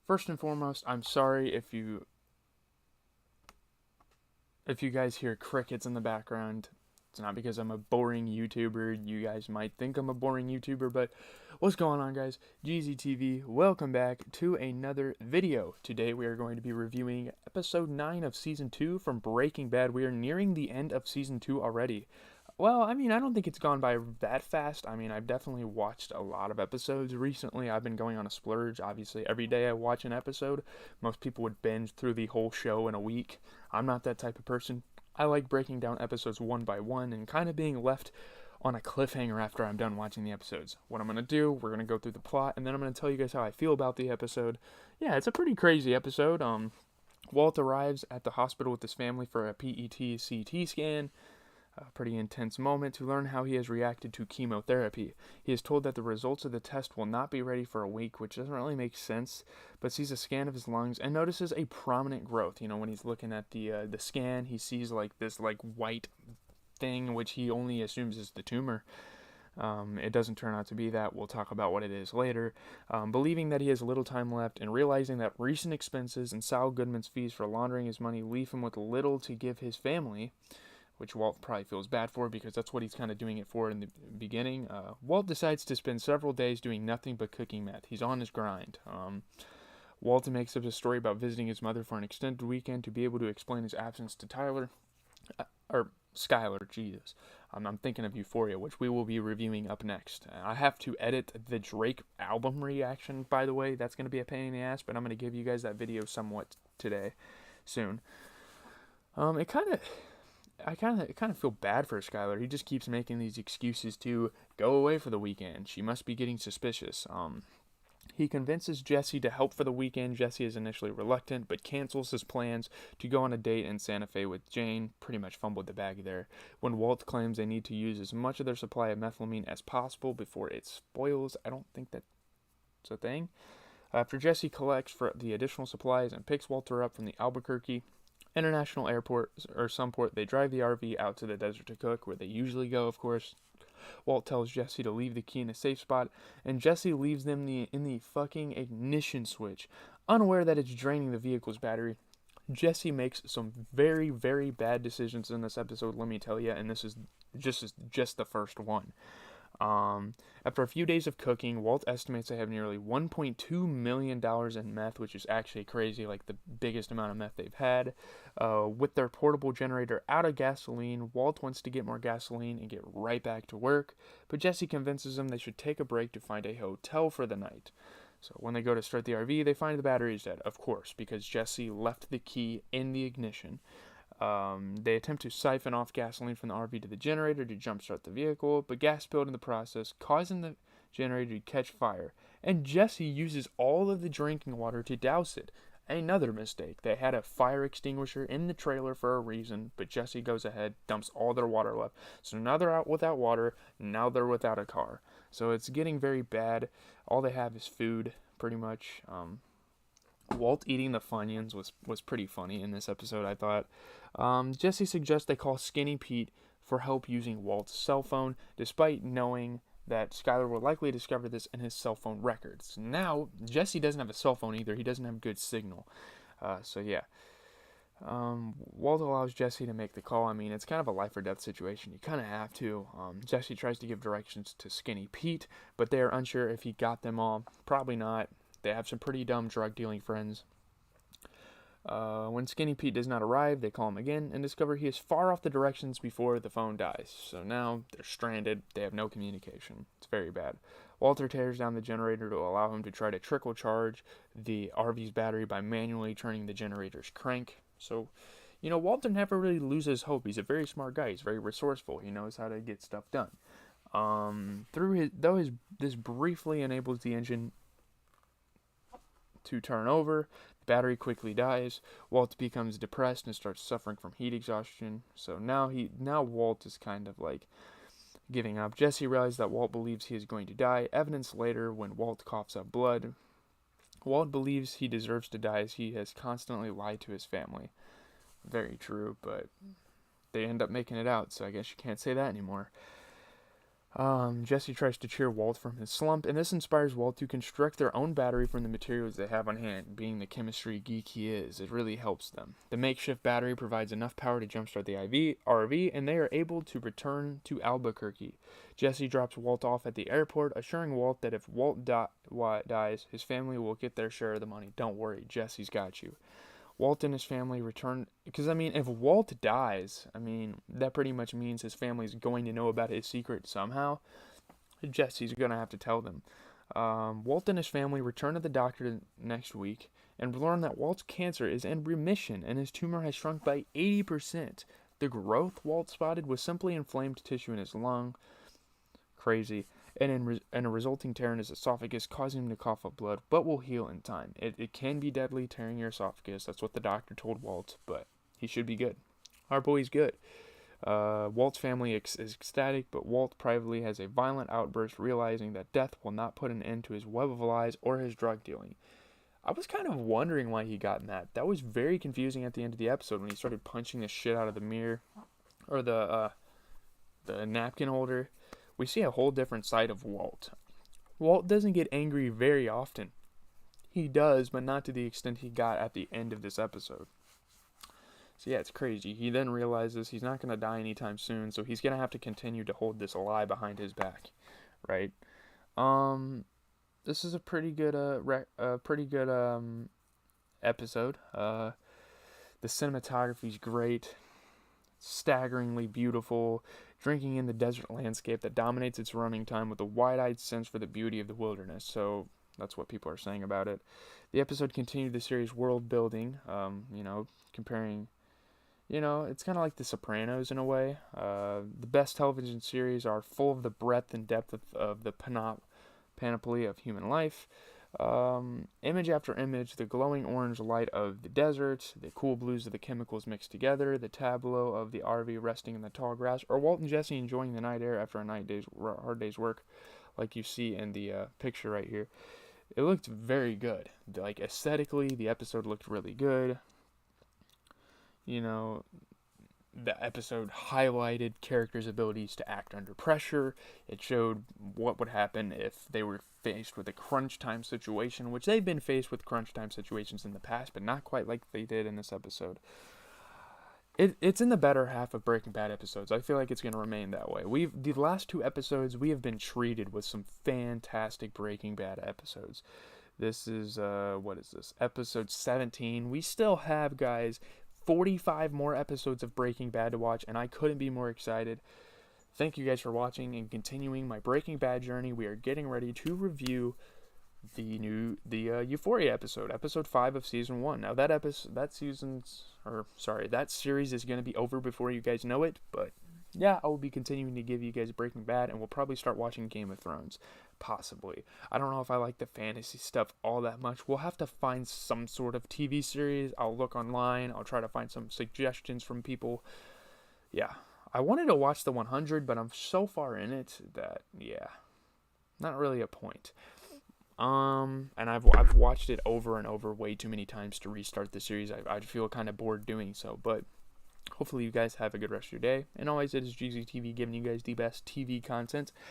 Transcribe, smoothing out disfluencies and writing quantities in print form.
First and foremost, I'm sorry if you guys hear crickets in the background. It's not because I'm a boring YouTuber. You guys might think I'm a boring YouTuber, but what's going on, guys? GZTV, welcome back to another video. Today we are going to be reviewing episode 9 of season 2 from Breaking Bad. We are nearing the end of season 2 already. Well, I mean, I don't think it's gone by that fast. I mean, I've definitely watched a lot of episodes recently. I've been going on a splurge. Obviously, every day I watch an episode. Most people would binge through the whole show in a week. I'm not that type of person. I like breaking down episodes one by one and kind of being left on a cliffhanger after I'm done watching the episodes. What I'm going to do, we're going to go through the plot, and then I'm going to tell you guys how I feel about the episode. Yeah, it's a pretty crazy episode. Walt arrives at the hospital with his family for a PET CT scan. A pretty intense moment to learn how he has reacted to chemotherapy. He is told that the results of the test will not be ready for a week, which doesn't really make sense, but sees a scan of his lungs and notices a prominent growth. You know, when he's looking at the scan, he sees like this like white thing, which he only assumes is the tumor. It doesn't turn out to be that. We'll talk about what it is later. Believing that he has little time left and realizing that recent expenses and Sal Goodman's fees for laundering his money leave him with little to give his family, which Walt probably feels bad for because that's what he's kind of doing it for in the beginning. Walt decides to spend several days doing nothing but cooking meth. He's on his grind. Walt makes up a story about visiting his mother for an extended weekend to be able to explain his absence to Tyler, or Skyler, Jesus. I'm thinking of Euphoria, which we will be reviewing up next. I have to edit the Drake album reaction, by the way. That's going to be a pain in the ass, but I'm going to give you guys that video somewhat today, soon. It kind of I kind of feel bad for Skylar. He just keeps making these excuses to go away for the weekend. She must be getting suspicious. He convinces Jesse to help for the weekend. Jesse is initially reluctant, but cancels his plans to go on a date in Santa Fe with Jane. Pretty much fumbled the bag there. When Walt claims they need to use as much of their supply of methylamine as possible before it spoils, I don't think that's a thing. After Jesse collects for the additional supplies and picks Walter up from the Albuquerque International Airport or some port, they drive the RV out to the desert to cook, where they usually go, of course. Walt tells Jesse to leave the key in a safe spot, and Jesse leaves them in the fucking ignition switch, unaware that it's draining the vehicle's battery. Jesse makes some very, very bad decisions in this episode, let me tell you, and this is just the first one. After a few days of cooking, Walt estimates they have nearly $1.2 million in meth, which is actually crazy, like the biggest amount of meth they've had. With their portable generator out of gasoline, Walt wants to get more gasoline and get right back to work, but Jesse convinces him they should take a break to find a hotel for the night. So when they go to start the RV, they find the battery is dead, of course, because Jesse left the key in the ignition. They attempt to siphon off gasoline from the RV to the generator to jumpstart the vehicle, but gas spilled in the process, causing the generator to catch fire. And Jesse uses all of the drinking water to douse it. Another mistake. They had a fire extinguisher in the trailer for a reason, but Jesse goes ahead, dumps all their water left. So now they're out without water, now they're without a car. So it's getting very bad. All they have is food, pretty much. Walt eating the Funyuns was pretty funny in this episode, I thought. Jesse suggests they call Skinny Pete for help using Walt's cell phone, despite knowing that Skyler will likely discover this in his cell phone records. Now, Jesse doesn't have a cell phone either. He doesn't have good signal. So, yeah. Walt allows Jesse to make the call. I mean, it's kind of a life or death situation. You kind of have to. Jesse tries to give directions to Skinny Pete, but they are unsure if he got them all. Probably not. They have some pretty dumb drug-dealing friends. When Skinny Pete does not arrive, they call him again and discover he is far off the directions before the phone dies. So now they're stranded. They have no communication. It's very bad. Walter tears down the generator to allow him to try to trickle charge the RV's battery by manually turning the generator's crank. So, you know, Walter never really loses hope. He's a very smart guy. He's very resourceful. He knows how to get stuff done. This briefly enables the engine to turn over, the battery quickly dies. Walt becomes depressed and starts suffering from heat exhaustion. So now Walt is kind of like giving up. Jesse realizes that Walt believes he is going to die. Evidence later when Walt coughs up blood. Walt believes he deserves to die as he has constantly lied to his family. Very true, but they end up making it out, so I guess you can't say that anymore. Jesse tries to cheer Walt from his slump, and this inspires Walt to construct their own battery from the materials they have on hand. Being the chemistry geek he is, it really helps them. The makeshift battery provides enough power to jumpstart the RV, and they are able to return to Albuquerque. Jesse drops Walt off at the airport, assuring Walt that if Walt dies, his family will get their share of the money. Don't worry, Jesse's got you. Walt and his family return, because if Walt dies, that pretty much means his family's going to know about his secret somehow. Jesse's gonna have to tell them. Walt and his family return to the doctor next week and learn that Walt's cancer is in remission and his tumor has shrunk by 80%. The growth Walt spotted was simply inflamed tissue in his lung. Crazy. And a resulting tear in his esophagus, causing him to cough up blood, but will heal in time. It can be deadly, tearing your esophagus. That's what the doctor told Walt, but he should be good. Our boy's good. Walt's family is ecstatic, but Walt privately has a violent outburst, realizing that death will not put an end to his web of lies or his drug dealing. I was kind of wondering why he got mad. That was very confusing at the end of the episode when he started punching the shit out of the mirror, or the napkin holder. We see a whole different side of Walt. Walt doesn't get angry very often. He does, but not to the extent he got at the end of this episode. So yeah, it's crazy. He then realizes he's not going to die anytime soon, so he's going to have to continue to hold this lie behind his back, right? This is a pretty good episode. The cinematography's great, staggeringly beautiful, drinking in the desert landscape that dominates its running time with a wide-eyed sense for the beauty of the wilderness. So that's what people are saying about it. The episode continued the series' world building, comparing, it's kind of like The Sopranos in a way. The best television series are full of the breadth and depth of the panoply of human life. Image after image, the glowing orange light of the desert, the cool blues of the chemicals mixed together, the tableau of the RV resting in the tall grass, or Walt and Jesse enjoying the night air after a hard day's work, like you see in the picture right here. It looked very good. Like, aesthetically, the episode looked really good. The episode highlighted characters' abilities to act under pressure. It showed what would happen if they were faced with a crunch time situation, which they've been faced with crunch time situations in the past, but not quite like they did in this episode. It's in the better half of Breaking Bad episodes. I feel like it's going to remain that way. The last two episodes, we have been treated with some fantastic Breaking Bad episodes. This is, what is this? Episode 17. We still have, guys, 45 more episodes of Breaking Bad to watch, and I couldn't be more excited. Thank you guys for watching and continuing my Breaking Bad journey. We are getting ready to review the Euphoria episode 5 of season 1. Now that series is going to be over before you guys know it, but yeah, I will be continuing to give you guys Breaking Bad, and we'll probably start watching Game of Thrones, possibly. I don't know if I like the fantasy stuff all that much. We'll have to find some sort of TV series. I'll look online. I'll try to find some suggestions from people. Yeah, I wanted to watch the 100, but I'm so far in it that, yeah, not really a point. And I've watched it over and over way too many times to restart the series. I'd feel kind of bored doing so, but hopefully you guys have a good rest of your day. And always, it is GZTV giving you guys the best TV content.